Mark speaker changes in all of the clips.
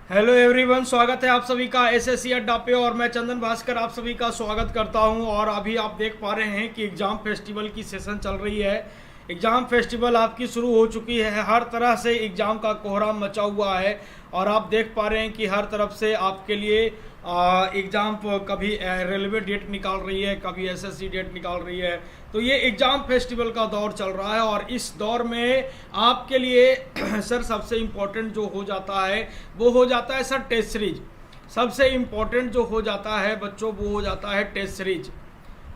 Speaker 1: Hello everyone, स्वागत है आप सभी का एसएससी अड्डा पे। और मैं चंदन भास्कर आप सभी का स्वागत करता हूं। और अभी आप देख पा रहे हैं कि एग्ज़ाम फेस्टिवल की सेशन चल रही है। एग्ज़ाम फेस्टिवल आपकी शुरू हो चुकी है। हर तरह से एग्ज़ाम का कोहराम मचा हुआ है और आप देख पा रहे हैं कि हर तरफ से आपके लिए एग्ज़ाम कभी रेलवे डेट निकाल रही है, कभी एसएससी डेट निकाल रही है। तो ये एग्ज़ाम फेस्टिवल का दौर चल रहा है और इस दौर में आपके लिए सर सबसे इम्पोर्टेंट जो हो जाता है वो हो जाता है सर टेस्ट सीरीज। सबसे इम्पोर्टेंट जो हो जाता है बच्चों वो हो जाता है टेस्ट सीरीज,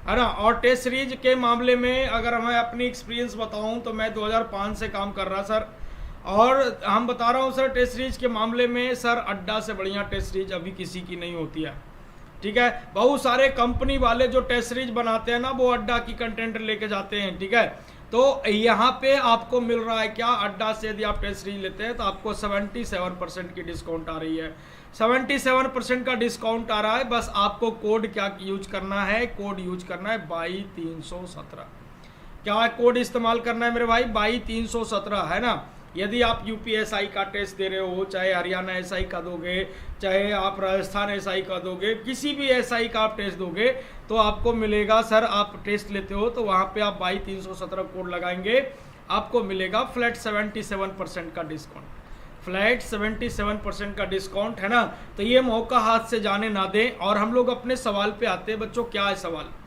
Speaker 1: है ना। और टेस्ट सीरीज के मामले में अगर मैं अपनी एक्सपीरियंस बताऊं तो मैं 2005 से काम कर रहा सर। और हम बता रहा हूं सर, टेस्ट सीरीज के मामले में सर अड्डा से बढ़िया टेस्ट सीरीज अभी किसी की नहीं होती है। ठीक है, बहुत सारे कंपनी वाले जो टेस्ट सीरीज बनाते हैं ना वो अड्डा की कंटेंट लेके जाते हैं। ठीक है, तो यहाँ पे आपको मिल रहा है क्या, अड्डा से यदि आप टेस्ट सीरीज लेते हैं तो आपको 77% की डिस्काउंट आ रही है। 77% का डिस्काउंट आ रहा है। बस आपको कोड क्या यूज करना है, कोड यूज करना है 22-317। क्या कोड इस्तेमाल करना है मेरे भाई? 22-317, है ना। यदि आप यूपीएसआई का टेस्ट दे रहे हो, चाहे हरियाणा एसआई का दोगे, चाहे आप राजस्थान एसआई का दोगे, किसी भी एसआई का आप टेस्ट दोगे तो आपको मिलेगा सर, आप टेस्ट लेते हो तो वहाँ पे आप 22-317 कोड लगाएंगे, आपको मिलेगा फ्लैट 77% का डिस्काउंट। फ्लैट 77% का डिस्काउंट, है ना। तो ये मौका हाथ से जाने ना दें। और हम लोग अपने सवाल पे आते हैं बच्चों। क्या है सवाल?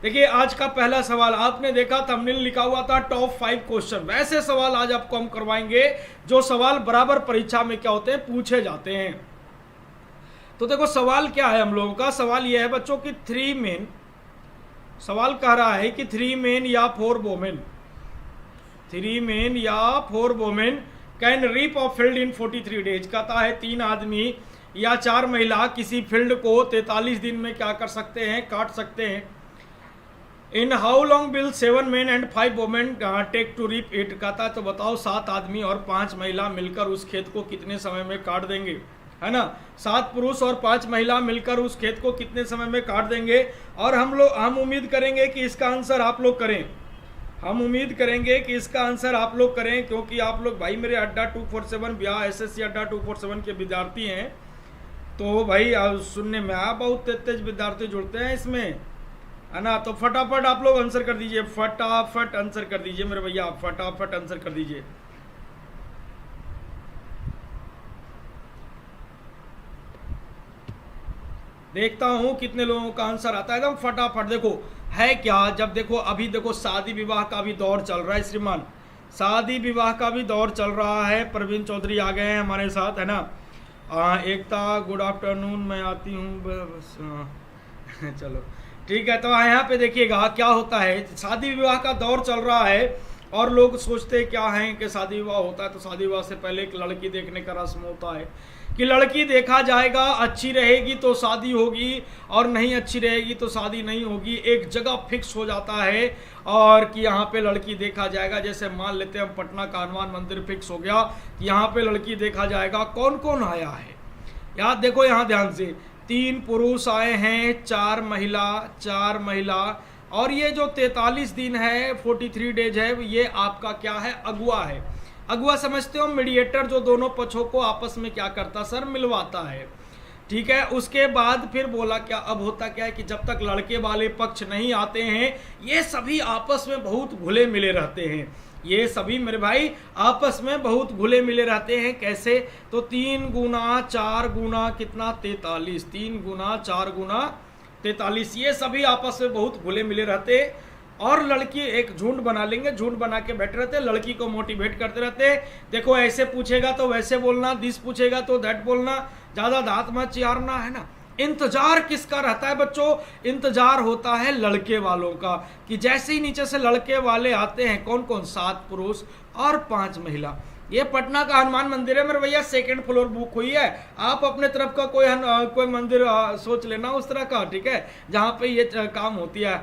Speaker 1: देखिए, आज का पहला सवाल आपने देखा, थंबनेल लिखा हुआ था टॉप 5 क्वेश्चन। वैसे सवाल आज आपको हम करवाएंगे जो सवाल बराबर परीक्षा में क्या होते हैं, पूछे जाते हैं। तो देखो सवाल क्या है हम लोगों का। सवाल यह है बच्चों कि 3 मेन, सवाल कह रहा है कि 3 मेन या 4 वोमेन, 3 मेन या 4 women can reap a field in 43 days. कहता है 3 आदमी या 4 महिला किसी फील्ड को 43 दिन में क्या कर सकते हैं, काट सकते हैं। In how long will 7 men and 5 women take to reap it. कहता है तो बताओ 7 आदमी और 5 महिला मिलकर उस खेत को कितने समय में काट देंगे, है ना। 7 पुरुष और 5 महिला मिलकर उस खेत को कितने समय में काट देंगे। और हम उम्मीद करेंगे कि इसका आंसर आप लोग करें। हम उम्मीद करेंगे कि इसका आंसर आप लोग करें, क्योंकि आप लोग भाई मेरे अड्डा 247 ब्याह एसएससी अड्डा 247 के विद्यार्थी हैं। तो भाई सुनने में आया बहुत तेज विद्यार्थी जुड़ते हैं इसमें, है ना। तो फटाफट आप लोग आंसर कर दीजिए, फटाफट आंसर कर दीजिए मेरे भैया, फटाफट आंसर कर दीजिए। देखता हूं कितने लोगों का आंसर आता है, एकदम फटाफट। देखो है क्या, जब देखो अभी देखो शादी विवाह का भी दौर चल रहा है श्रीमान, शादी विवाह का भी दौर चल रहा है। प्रवीण चौधरी आ गए हैं हमारे साथ, है ना। एकता गुड आफ्टरनून, मैं आती हूँ चलो ठीक है। तो यहाँ पे देखिएगा क्या होता है, शादी विवाह का दौर चल रहा है और लोग सोचते क्या हैं कि शादी विवाह होता है तो शादी विवाह से पहले एक लड़की देखने का रस्म होता है कि लड़की देखा जाएगा, अच्छी रहेगी तो शादी होगी और नहीं अच्छी रहेगी तो शादी नहीं होगी। एक जगह फिक्स हो जाता है और कि यहाँ पे लड़की देखा जाएगा। जैसे मान लेते हैं हम पटना का हनुमान मंदिर फिक्स हो गया, यहाँ पे लड़की देखा जाएगा। कौन कौन आया है यार, देखो यहाँ ध्यान से, 3 पुरुष आए हैं, 4 महिला। और ये जो 43 दिन है, 43 डेज है, ये आपका क्या है, अगुआ है। अगुआ समझते हो, मीडिएटर जो दोनों पक्षों को आपस में क्या करता सर, मिलवाता है। ठीक है, उसके बाद फिर बोला क्या, अब होता क्या है कि जब तक लड़के वाले पक्ष नहीं आते हैं ये सभी आपस में बहुत घुले मिले रहते हैं। ये सभी मेरे भाई आपस में बहुत घुले मिले रहते हैं। कैसे? तो 3 गुना 4 गुना कितना, 43, 3 गुना 4 गुना 43, ये सभी आपस में बहुत घुले मिले रहते। और लड़की एक झुंड बना लेंगे, झुंड बना के बैठे रहते, लड़की को मोटिवेट करते रहते। देखो ऐसे पूछेगा तो वैसे बोलना, दिस पूछेगा तो दैट बोलना, ज्यादा दांत मत चियारना, है ना। इंतजार किसका रहता है बच्चों? इंतजार होता है लड़के वालों का, कि जैसे ही नीचे से लड़के वाले आते हैं, कौन कौन, 7 पुरुष और 5 महिला। ये पटना का हनुमान मंदिर है मेरे भैया, 2nd फ्लोर बुक हुई है। आप अपने तरफ का कोई मंदिर सोच लेना उस तरह का, ठीक है, जहाँ पे ये काम होती है।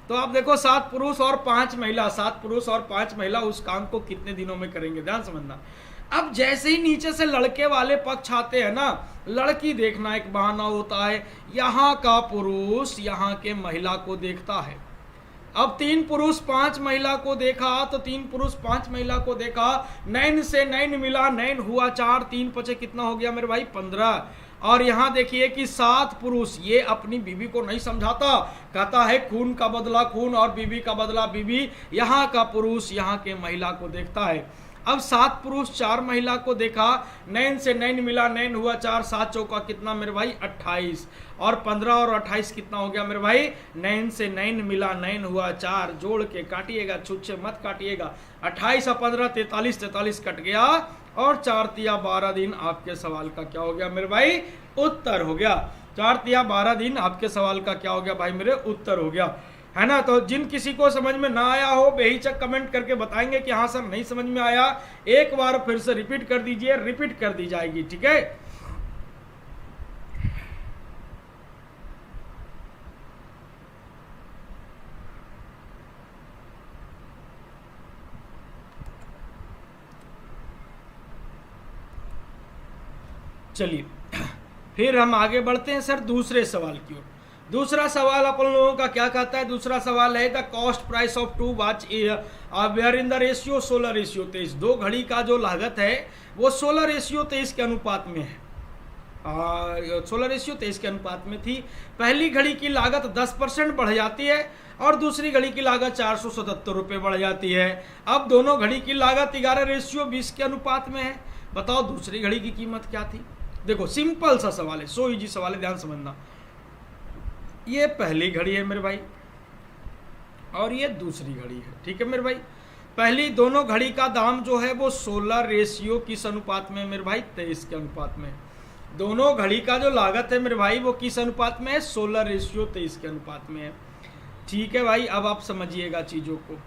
Speaker 1: तो आप देखो 7 पुरुष और 5 महिला, 7 पुरुष और 5 महिला उस काम को कितने दिनों में करेंगे, ध्यान समझना। अब जैसे ही नीचे से लड़के वाले पक्ष आते हैं ना, लड़की देखना एक बहाना होता है। यहाँ का पुरुष यहाँ के महिला को देखता है, अब 3 पुरुष 5 महिला को देखा, तो 3 पुरुष 5 महिला को देखा, 9 से 9 मिला, 9 हुआ 4, 3 पचे कितना हो गया मेरे भाई 15। और यहां देखिए कि 7 पुरुष, ये अपनी बीवी को नहीं समझाता, कहता है खून का बदला खून और बीवी का बदला बीवी। यहां का पुरुष यहां के महिला को देखता है। अब 7 पुरुष 4 महिला को देखा, 9 से 9 मिला, 9 हुआ 4, 7 चौका कितना मेरे भाई 28, और 15 और 28 कितना हो गया मेरे भाई 9 से 9 मिला, 9 हुआ 4, जोड़ के काटिएगा, छुच्छे मत काटिएगा, 28 और 15 43, 43 कट गया, और 4 तिया 12 दिन आपके सवाल का क्या हो गया मेरे भाई उत्तर हो गया। 4 तिया 12 दिन आपके सवाल का क्या हो गया भाई मेरे उत्तर हो गया, है ना। तो जिन किसी को समझ में ना आया हो बेहिचक कमेंट करके बताएंगे कि हाँ सर नहीं समझ में आया, एक बार फिर से रिपीट कर दीजिए, रिपीट कर दी जाएगी, ठीक है। चलिए फिर हम आगे बढ़ते हैं सर दूसरे सवाल की ओर। दूसरा सवाल अपन लोगों का क्या कहता है, दूसरा सवाल है the cost price of 2 watch were in the ratio 16:23। 2 घड़ी का जो लागत है वो 16:23 के अनुपात में है, 16:23 के अनुपात में थी। पहली घड़ी की लागत 10% बढ़ जाती है और दूसरी घड़ी की लागत 477 रुपये बढ़ जाती है। अब दोनों घड़ी की लागत 11:20 के अनुपात में है। बताओ दूसरी घड़ी की कीमत क्या थी। देखो सिंपल सा सवाल है, सो इजी सवाल है, ध्यान समझना। ये पहली घड़ी है मेरे भाई और ये दूसरी घड़ी है, ठीक है मेरे भाई। पहली दोनों घड़ी का दाम जो है वो 16 किस अनुपात में मेरे भाई 23 के अनुपात में। दोनों घड़ी का जो लागत है मेरे भाई वो किस अनुपात में है 16:23 के अनुपात में है, ठीक है भाई। अब आप समझिएगा चीजों को।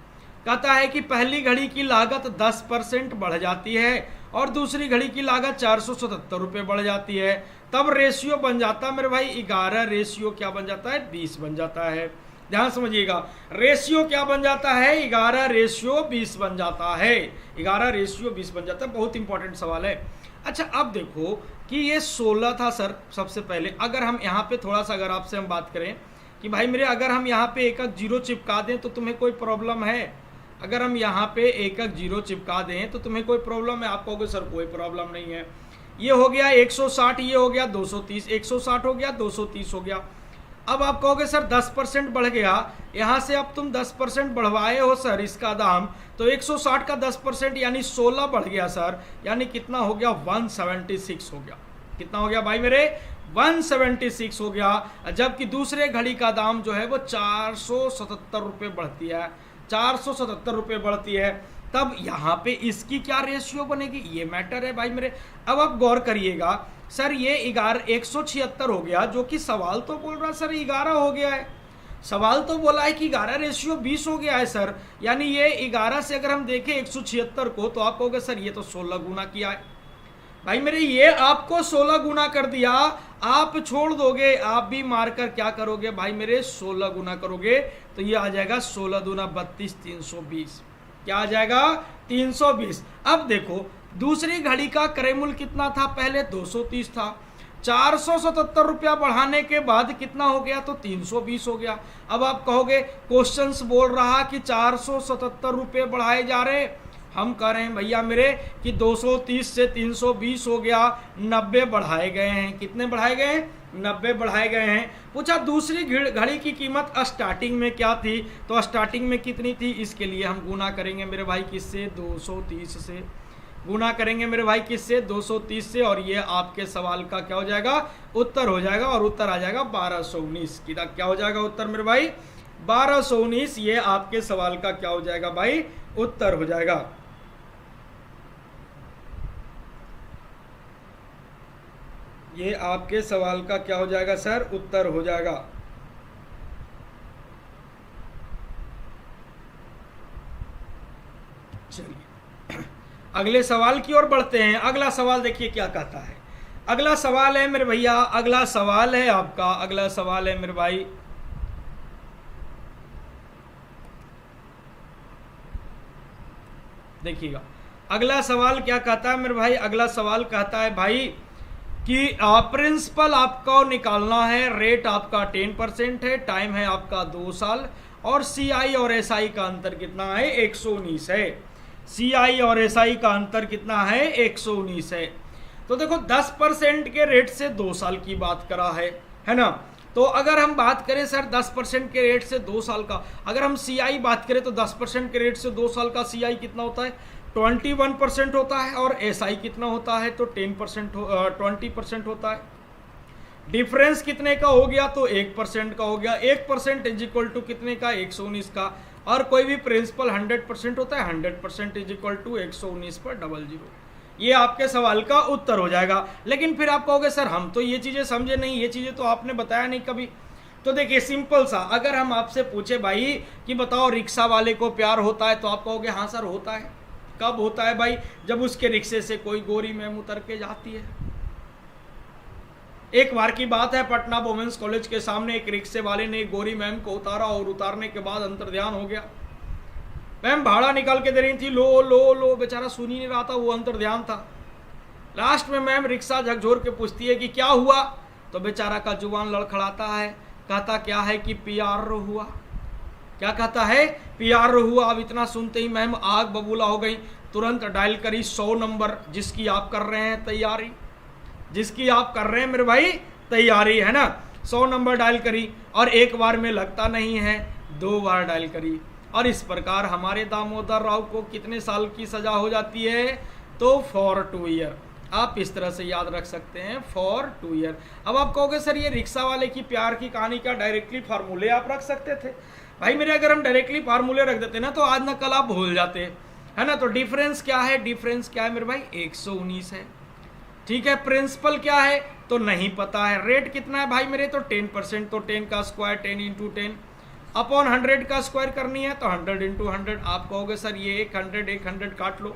Speaker 1: कहता है कि पहली घड़ी की लागत 10% बढ़ जाती है और दूसरी घड़ी की लागत 477 रुपये बढ़ जाती है। तब रेशियो बन जाता है मेरे भाई 11 रेशियो क्या बन जाता है 20 बन जाता है। ध्यान समझिएगा, रेशियो क्या बन जाता है 11 रेशियो 20 बन जाता है, 11 रेशियो 20 बन जाता है। बहुत इंपॉर्टेंट सवाल है। अच्छा अब देखो कि ये 16 था सर। सबसे पहले अगर हम यहाँ पे थोड़ा सा अगर आपसे हम बात करें कि भाई मेरे अगर हम यहाँ पे एक जीरो चिपका दें तो तुम्हें कोई प्रॉब्लम है, अगर हम यहाँ पे एक जीरो चिपका दें तो तुम्हें कोई प्रॉब्लम है। आप कहोगे सर कोई प्रॉब्लम नहीं है। ये हो गया 160, ये हो गया 230, 160 हो गया 230 हो गया। अब आप कहोगे सर 10% बढ़ गया, यहाँ से अब तुम 10% बढ़वाए हो सर इसका दाम, तो 160 का 10% यानी 16 बढ़ गया सर, यानी कितना हो गया 176 हो गया। कितना हो गया भाई मेरे 176 हो गया। जबकि दूसरे घड़ी का दाम जो है वो 477 रुपये बढ़ती है, 477 रुपये बढ़ती है। तब यहाँ पे इसकी क्या रेशियो बनेगी, ये मैटर है भाई मेरे। अब आप गौर करिएगा सर, ये 176 हो गया, जो कि सवाल तो बोल रहा सर 11 हो गया है। सवाल तो बोला है कि 11 रेशियो 20 हो गया है सर, यानी ये 11 से अगर हम देखें 176 को तो आप कहोगे सर ये तो 16 गुना किया है। भाई मेरे ये आपको 16 गुना कर दिया, आप छोड़ दोगे, आप भी मारकर क्या करोगे भाई मेरे 16 गुना करोगे, तो ये आ जाएगा 16 दूना 32, 320। क्या आ जाएगा 320। अब देखो दूसरी घड़ी का क्रय मूल्य कितना था, पहले 230 था, 477 रुपया बढ़ाने के बाद कितना हो गया तो 320 हो गया। अब आप कहोगे क्वेश्चंस बोल रहा कि 477 रुपये बढ़ाए जा रहे, हम कह रहे हैं भैया मेरे कि 230 से 320 हो गया, 90 बढ़ाए गए हैं। कितने बढ़ाए गए हैं 90 बढ़ाए गए हैं। पूछा दूसरी घड़ी की कीमत स्टार्टिंग में क्या थी, तो स्टार्टिंग में कितनी थी, इसके लिए हम गुना करेंगे मेरे भाई किससे 230 से, गुना करेंगे मेरे भाई किससे 230 से, और ये आपके सवाल का क्या हो जाएगा उत्तर हो जाएगा, और उत्तर आ जाएगा 1219 की। क्या हो जाएगा उत्तर मेरे भाई 1219, ये आपके सवाल का क्या हो जाएगा भाई उत्तर हो जाएगा। ये आपके सवाल का क्या हो जाएगा सर उत्तर हो जाएगा। चलिए अगले सवाल की ओर बढ़ते हैं। अगला सवाल देखिए क्या कहता है। अगला सवाल है मेरे भैया, अगला सवाल है आपका, अगला सवाल है मेरे भाई, देखिएगा अगला सवाल क्या कहता है मेरे भाई। अगला सवाल कहता है भाई कि प्रिंसिपल आपको निकालना है, रेट आपका 10% है, टाइम है आपका 2 साल, और CI और SI का अंतर कितना है, 119 है। CI और SI का अंतर कितना है, 119 है। तो देखो 10% के रेट से 2 साल की बात करा है ना। तो अगर हम बात करें सर 10% के रेट से 2 साल का, अगर हम CI बात करें तो 10% के रेट से 2 साल का CI कितना होता है, 21% होता है। और SI कितना होता है, तो 20% होता है। डिफरेंस कितने का हो गया, तो 1% का हो गया। 1% इज इक्वल टू कितने का, 119 का। और कोई भी प्रिंसिपल 100% होता है, 100% इज इक्वल टू 119 पर 00। ये आपके सवाल का उत्तर हो जाएगा। लेकिन फिर आप कहोगे सर हम तो ये चीजें समझे नहीं, ये चीजें तो आपने बताया नहीं कभी। तो देखिए सिंपल सा, अगर हम आपसे पूछे भाई कि बताओ रिक्शा वाले को प्यार होता है, तो आप कहोगे हाँ सर होता है। कब होता है भाई, जब उसके रिक्शे से कोई गोरी मैम उतर के जाती है। एक बार की बात है, पटना वुमेन्स कॉलेज के सामने एक रिक्शे वाले ने गोरी मैम को उतारा और उतारने के बाद अंतर्ध्यान हो गया। मैम भाड़ा निकाल के दे रही थी, लो लो लो, बेचारा सुन ही नहीं रहा था, वो अंतर्ध्यान था। लास्ट में मैम रिक्शा झकझोर के पूछती है कि क्या हुआ, तो बेचारा का जुबान लड़खड़ाता है, कहता क्या है कि PR हुआ। क्या कहता है, PR हुआ। अब इतना सुनते ही मैम आग बबूला हो गई, तुरंत डायल करी 100 नंबर, जिसकी आप कर रहे हैं तैयारी, जिसकी आप कर रहे हैं मेरे भाई तैयारी, है ना। 100 नंबर डायल करी और एक बार में लगता नहीं है, 2 बार डायल करी। और इस प्रकार हमारे दामोदर राव को कितने साल की सजा हो जाती है, तो फॉर 2 ईयर। आप इस तरह से याद रख सकते हैं, फॉर 2 ईयर। अब आप कहोगे सर ये रिक्शा वाले की प्यार की कहानी का डायरेक्टली फार्मूले आप रख सकते थे। भाई मेरे अगर हम डायरेक्टली फार्मूले रख देते ना, तो आज ना कल आप भूल जाते, है ना। तो डिफरेंस क्या है, डिफरेंस क्या है मेरे भाई, 119 है। ठीक है, प्रिंसिपल क्या है तो नहीं पता है। रेट कितना है भाई मेरे, तो 10%, तो 10 का स्क्वायर 10 इंटू 10 अपॉन 100 का स्क्वायर करनी है, तो 100 इंटू 100। आप कहोगे सर ये 100 काट लो,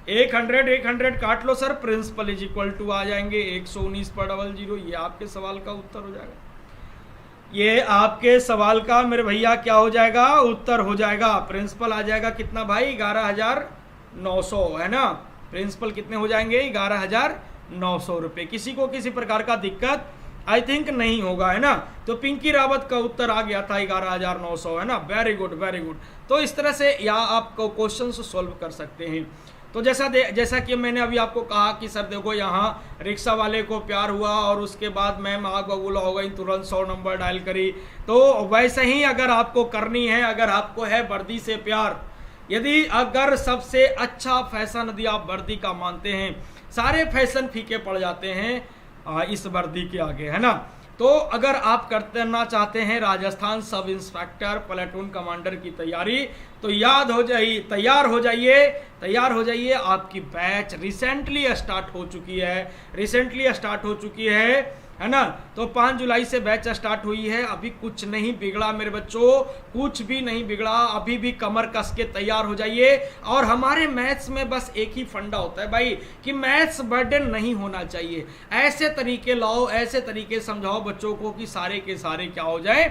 Speaker 1: 100 काट लो sir, principal is equal to आ जाएंगे 119 पर 00। ये आपके सवाल का उत्तर हो जाएगा, ये आपके सवाल का मेरे भैया क्या हो जाएगा, उत्तर हो जाएगा। प्रिंसिपल आ जाएगा कितना भाई, 11,900, है ना। प्रिंसिपल कितने हो जाएंगे, 11,900 रुपये। किसी को किसी प्रकार का दिक्कत आई थिंक नहीं होगा, है ना। तो पिंकी रावत का उत्तर आ गया था 11,900, है ना। Very good very good. तो इस तरह से या आप क्वेश्चन सॉल्व कर सकते हैं। तो जैसा कि मैंने अभी आपको कहा कि सर देखो यहाँ रिक्शा वाले को प्यार हुआ और उसके बाद मैम आग बबूला हो गई, तुरंत 100 नंबर डायल करी। तो वैसे ही अगर आपको करनी है, अगर आपको है वर्दी से प्यार, यदि अगर सबसे अच्छा फैशन यदि आप वर्दी का मानते हैं, सारे फैशन फीके पड़ जाते हैं इस वर्दी के आगे, है ना। तो अगर आप करना चाहते हैं Rajasthan sub inspector platoon commander की तैयारी, तो तैयार हो जाइए। आपकी बैच रिसेंटली स्टार्ट हो चुकी है ना। तो 5 जुलाई से बैच स्टार्ट हुई है। अभी कुछ नहीं बिगड़ा मेरे बच्चों, कुछ भी नहीं बिगड़ा। अभी भी कमर कस के तैयार हो जाइए। और हमारे मैथ्स में बस एक ही फंडा होता है भाई कि मैथ्स बर्डन नहीं होना चाहिए। ऐसे तरीके लाओ, ऐसे तरीके समझाओ बच्चों को कि सारे के सारे क्या हो जाए,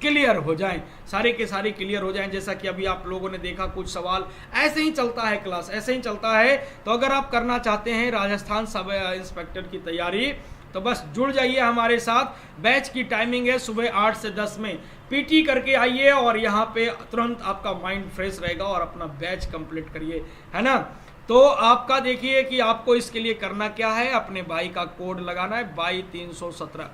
Speaker 1: क्लियर हो जाएं, सारे के सारे क्लियर हो जाएं। जैसा कि अभी आप लोगों ने देखा कुछ सवाल ऐसे ही चलता है, क्लास ऐसे ही चलता है। तो अगर आप करना चाहते हैं राजस्थान सब इंस्पेक्टर की तैयारी, तो बस जुड़ जाइए हमारे साथ। बैच की टाइमिंग है सुबह 8 से 10 में। पीटी करके आइए और यहाँ पे तुरंत आपका माइंड फ्रेश रहेगा और अपना बैच कंप्लीट करिए, है ना। तो आपका देखिए कि आपको इसके लिए करना क्या है, अपने भाई का कोड लगाना है, बाई 317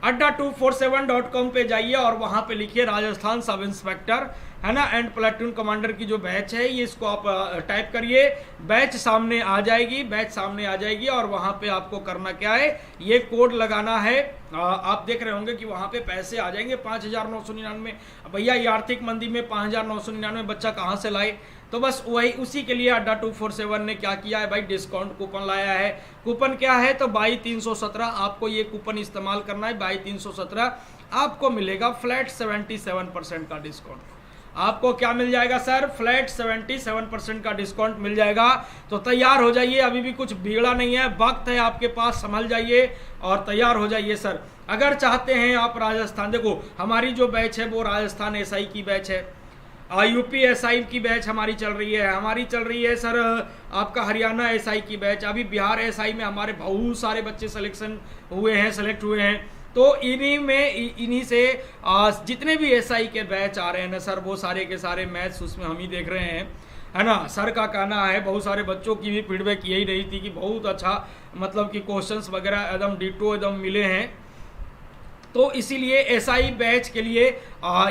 Speaker 1: adda247.com पे जाइए और वहां पे लिखिए राजस्थान सब इंस्पेक्टर, है ना, एंड प्लेटून कमांडर की जो बैच है ये, इसको आप टाइप करिए। बैच सामने आ जाएगी और वहां पे आपको करना क्या है, ये कोड लगाना है। आप देख रहे होंगे कि वहां पे पैसे आ जाएंगे 5,999। भैया ये आर्थिक मंदी में 5,999 बच्चा कहां से लाए, तो बस वही उसी के लिए adda247 ने क्या किया है भाई, डिस्काउंट कूपन लाया है। कूपन क्या है, तो बाई 317। आपको ये कूपन इस्तेमाल करना है, बाई 317। आपको मिलेगा फ्लैट 77% का डिस्काउंट। आपको क्या मिल जाएगा सर, फ्लैट 77% का डिस्काउंट मिल जाएगा। तो तैयार हो जाइए, अभी भी कुछ बिगड़ा नहीं है, वक्त है आपके पास, संभल जाइए और तैयार हो जाइए सर। अगर चाहते हैं आप राजस्थान, देखो हमारी जो बैच है वो राजस्थान एसआई की बैच है, यूपी एसआई की बैच हमारी चल रही है सर आपका हरियाणा एसआई की बैच। अभी बिहार एसआई में हमारे बहुत सारे बच्चे सेलेक्ट हुए हैं, तो इन्हीं से जितने भी एसआई के बैच आ रहे हैं ना सर, वो सारे के सारे मैथ्स उसमें हम ही देख रहे हैं, है ना। सर का कहना है, बहुत सारे बच्चों की भी फीडबैक यही रही थी कि बहुत अच्छा मतलब कि क्वेश्चंस वगैरह एकदम डिटो एकदम मिले हैं। तो इसीलिए एसआई बैच के लिए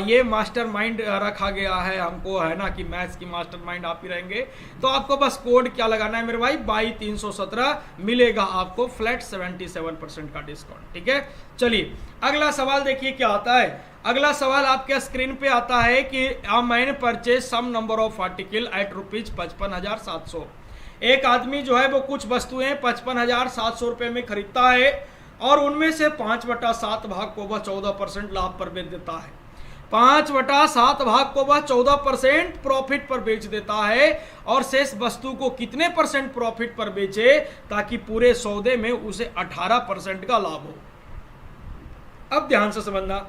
Speaker 1: ये मास्टरमाइंड रखा गया है हमको, है ना, कि मैथ्स की मास्टरमाइंड आप ही रहेंगे। तो आपको बस कोड क्या लगाना है मेरे भाई, 22,317 मिलेगा आपको फ्लैट 77% का डिस्काउंट। ठीक है, चलिए अगला सवाल देखिए क्या आता है। अगला सवाल आपके स्क्रीन पे आता है कि a man purchase some number of article at rupees 55,700। एक आदमी जो है वो कुछ वस्तुएं 55,700 रुपए में खरीदता है और उनमें से 5/7 भाग को वह 14% लाभ पर बेच देता है। 5/7 भाग को वह 14% प्रॉफिट पर बेच देता है और शेष वस्तु को कितने % प्रॉफिट पर बेचे ताकि पूरे सौदे में उसे 18% का लाभ हो। अब ध्यान से समझना,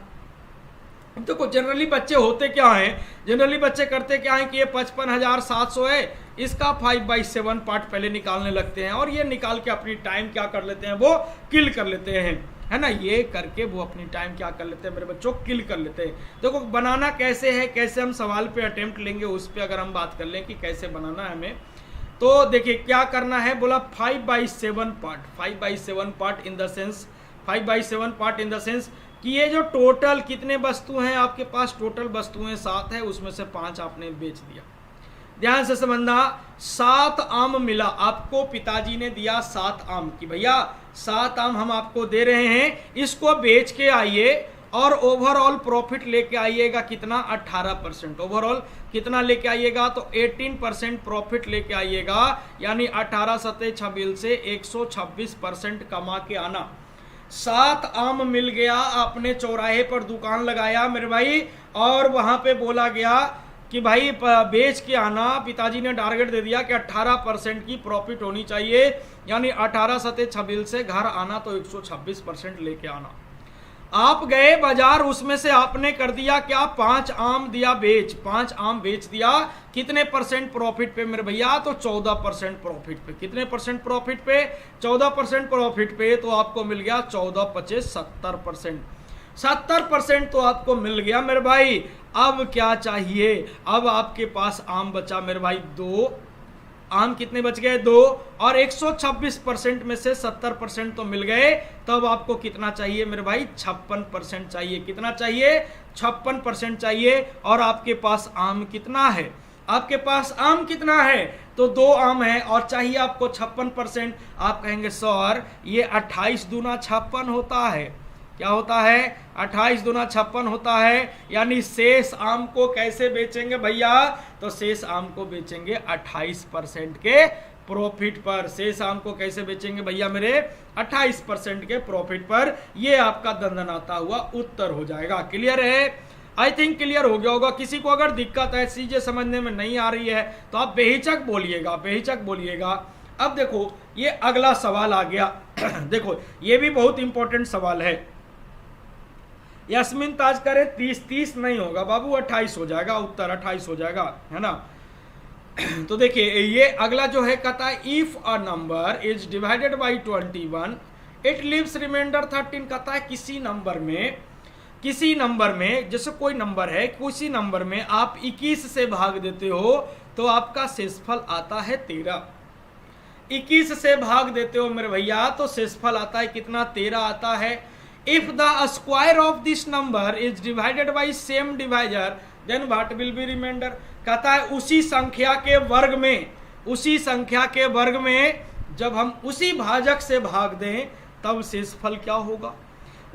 Speaker 1: देखो जनरली बच्चे होते क्या हैं, जनरली बच्चे करते क्या हैं कि ये 55,700 है, इसका 5/7 पार्ट पहले निकालने लगते हैं और ये निकाल के अपनी टाइम क्या कर लेते हैं, वो किल कर लेते हैं, है ना। ये करके वो अपनी टाइम क्या कर लेते हैं मेरे बच्चों, किल कर लेते हैं। देखो बनाना कैसे है, कैसे हम सवाल पे अटेम्प्ट लेंगे उस पर अगर हम बात कर लें कि कैसे बनाना है हमें, तो देखिए क्या करना है, बोला 5/7 part, 5/7 part in the sense, 5/7 part in the sense कि ये जो टोटल कितने वस्तु हैं आपके पास, टोटल वस्तुएं 7 है, उसमें से 5 आपने बेच दिया। ध्यान से समझना, 7 आम मिला आपको, पिताजी ने दिया 7 आम की भैया 7 आम हम आपको दे रहे हैं, इसको बेच के आइए और ओवरऑल प्रॉफिट लेके आइएगा कितना, 18%। ओवरऑल कितना लेके आइएगा, तो 18% प्रॉफिट लेके आइएगा, यानी 18 सत्ते 26 से 126% कमा के आना। 7 आम मिल गया, आपने चौराहे पर दुकान लगाया मेरे भाई और वहां पे बोला गया कि भाई बेच के आना, पिताजी ने टारगेट दे दिया कि 18% की प्रॉफिट होनी चाहिए, यानी 18 सत्ते 26 से घर आना तो 126% लेके आना। आप गए बाजार, उसमें से आपने कर दिया क्या, 5 आम दिया बेच, 5 आम बेच दिया, कितने % प्रॉफिट पे मेरे भैया, तो 14% प्रॉफिट पे। कितने % प्रॉफिट पे, 14% प्रॉफिट पे, तो आपको मिल गया 14×5 70%। 70% तो आपको मिल गया मेरे भाई। अब क्या चाहिए, अब आपके पास आम बचा मेरे भाई 2 आम, कितने बच गए, 2, और 126% में से 70% तो मिल गए, तब आपको कितना चाहिए मेरे भाई, 56% चाहिए। कितना चाहिए, 56% चाहिए। और आपके पास आम कितना है, आपके पास आम कितना है, तो 2 आम है और चाहिए आपको 56%। आप कहेंगे सर ये 28 दूना 56 होता है, क्या होता है, 28 दूना 56 होता है, यानी शेष आम को कैसे बेचेंगे भैया, तो शेष आम को बेचेंगे 28% के प्रॉफिट पर। शेष आम को कैसे बेचेंगे भैया मेरे, 28% के प्रॉफिट पर। ये आपका दंदनाता हुआ उत्तर हो जाएगा। क्लियर है, आई थिंक क्लियर हो गया होगा। किसी को अगर दिक्कत है, चीजें समझने में नहीं आ रही है, तो आप बेहिचक बोलिएगा, बेहिचक बोलिएगा। अब देखो ये अगला सवाल आ गया देखो ये भी बहुत इंपॉर्टेंट सवाल है। यास्मीन ताज करे 30 नहीं होगा बाबू, 28 हो जाएगा, उत्तर 28 हो जाएगा, है ना। तो देखिए ये अगला जो है कहता है if a number is divided by 21 it leaves remainder 13। कहता है किसी नंबर में जैसे कोई नंबर है, किसी नंबर में आप 21 से भाग देते हो तो आपका शेषफल आता है 13। 21 से भाग देते हो मेरे भैया तो शेषफल आता है कितना, 13 आता है। If the square of this number is divided by same divisor, then what will be remainder? कहता है उसी संख्या के वर्ग में जब हम उसी भाजक से भाग दें तब शेषफल क्या होगा।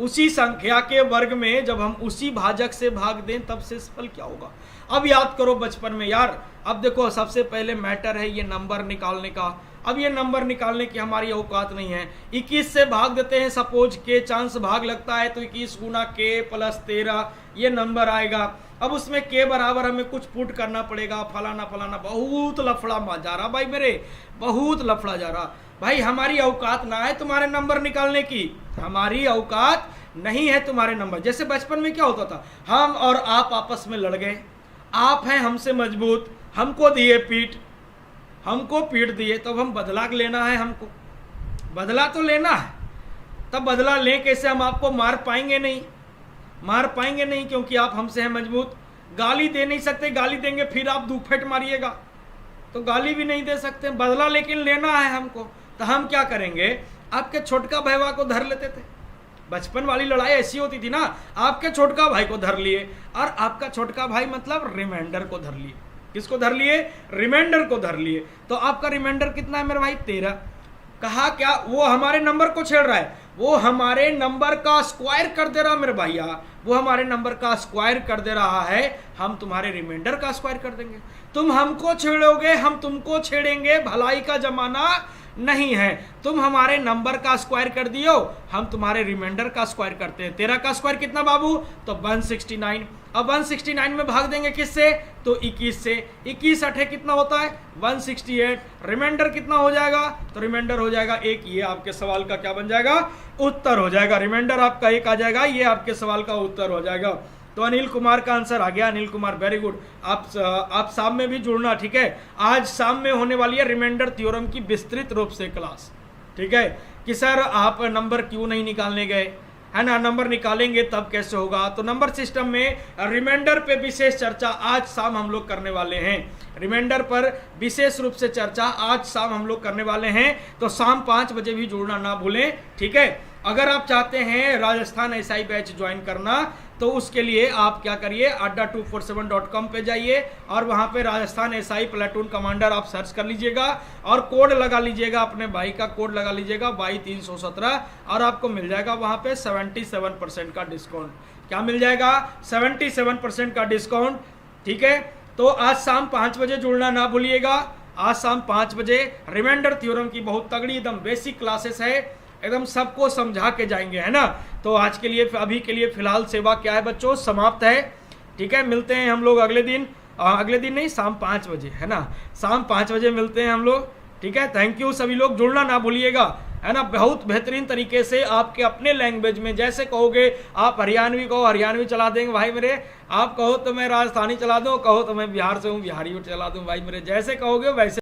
Speaker 1: उसी संख्या के वर्ग में जब हम उसी भाजक से भाग दें तब शेषफल क्या होगा। अब याद करो बचपन में यार, अब देखो सबसे पहले मैटर है ये नंबर निकालने का। अब ये नंबर निकालने की हमारी औकात नहीं है। 21 से भाग देते हैं, सपोज के चांस भाग लगता है तो 21 गुना के प्लस 13 ये नंबर आएगा। अब उसमें के बराबर हमें कुछ पुट करना पड़ेगा, फलाना फलाना, बहुत लफड़ा जा रहा भाई मेरे, बहुत लफड़ा जा रहा भाई। हमारी औकात ना है तुम्हारे नंबर निकालने की, हमारी औकात नहीं है तुम्हारे नंबर। जैसे बचपन में क्या होता था, हम और आप आपस में लड़ गए, आप हैं हमसे मजबूत, हमको दिए पीठ, हमको पीट दिए, तो हम बदला लेना है, हमको बदला तो लेना है। तब बदला लें कैसे? हम आपको मार पाएंगे नहीं, मार पाएंगे नहीं, क्योंकि आप हमसे हैं मजबूत। गाली दे नहीं सकते, गाली देंगे फिर आप दुफेट मारिएगा, तो गाली भी नहीं दे सकते। बदला लेकिन लेना है हमको, तो हम क्या करेंगे? आपके छोटका भैया को धर लेते थे। बचपन वाली लड़ाई ऐसी होती थी ना, आपके छोटका भाई को धर लिए, और आपका छोटका भाई मतलब रिमाइंडर को धर लिए। किसको धर लिए? रिमाइंडर को धर लिए। तो आपका रिमाइंडर कितना है मेरे भाई? 13। कहा क्या? वो हमारे नंबर को छेड़ रहा है, वो हमारे नंबर का स्क्वायर कर दे रहा मेरे भैया, वो हमारे नंबर का स्क्वायर कर दे रहा है। हम तुम्हारे रिमाइंडर का स्क्वायर कर देंगे। तुम हमको छेड़ोगे, हम तुमको छेड़ेंगे, भलाई का जमाना नहीं है। तुम हमारे नंबर का स्क्वायर कर दियो, हम तुम्हारे रिमाइंडर का स्क्वायर करते हैं। 13 का स्क्वायर कितना बाबू? तो 169। अब 169 में भाग देंगे किससे? तो 21 से। 21 अठे कितना होता है? 168। रिमाइंडर कितना हो जाएगा? तो रिमाइंडर हो जाएगा 1। ये आपके सवाल का क्या बन जाएगा? उत्तर हो जाएगा। रिमाइंडर आपका 1 आ जाएगा, ये आपके सवाल का उत्तर हो जाएगा। तो अनिल कुमार का आंसर आ गया। Anil Kumar very good. आप शाम में भी जुड़ना, ठीक है? आज शाम में होने वाली है रिमाइंडर थ्योरम की विस्तृत रूप से क्लास, ठीक है? कि सर आप नंबर क्यों नहीं निकालने गए, है ना? नंबर निकालेंगे तब कैसे होगा? तो नंबर सिस्टम में रिमाइंडर पे विशेष चर्चा आज शाम हम लोग करने वाले हैं। रिमाइंडर पर विशेष रूप से चर्चा आज शाम हम लोग करने वाले हैं, तो शाम 5 बजे भी जुड़ना ना भूलें, ठीक है? अगर आप चाहते हैं राजस्थान एसआई बैच ज्वाइन करना, तो उसके लिए आप क्या करिए, adda247.com पे जाइए और वहां पे राजस्थान एसआई प्लेटून कमांडर आप सर्च कर लीजिएगा और कोड लगा लीजिएगा, अपने भाई का कोड लगा लीजिएगा 22-317, और आपको मिल जाएगा वहां पे 77% का डिस्काउंट। क्या मिल जाएगा? 77% का डिस्काउंट, ठीक है? तो आज शाम 5 बजे जुड़ना ना भूलिएगा। आज शाम 5 बजे रिमाइंडर थ्योरम की बहुत तगड़ी एकदम बेसिक क्लासेस है, एकदम सबको समझा के जाएंगे, है ना? तो आज के लिए, अभी के लिए फिलहाल सेवा क्या है बच्चों, समाप्त है, ठीक है? मिलते हैं हम लोग अगले दिन, अगले दिन नहीं, शाम 5 बजे, है ना? शाम 5 बजे मिलते हैं हम लोग, ठीक है? Thank you. सभी लोग जुड़ना ना भूलिएगा, है ना? बहुत बेहतरीन तरीके से आपके अपने लैंग्वेज में, जैसे कहोगे आप हरियाणवी कहो, हरियाणवी चला देंगे भाई मेरे। आप कहो तो मैं राजस्थानी चला दूं, कहो तो मैं बिहार से हूँ, बिहारी चला दूं भाई मेरे। जैसे कहोगे वैसे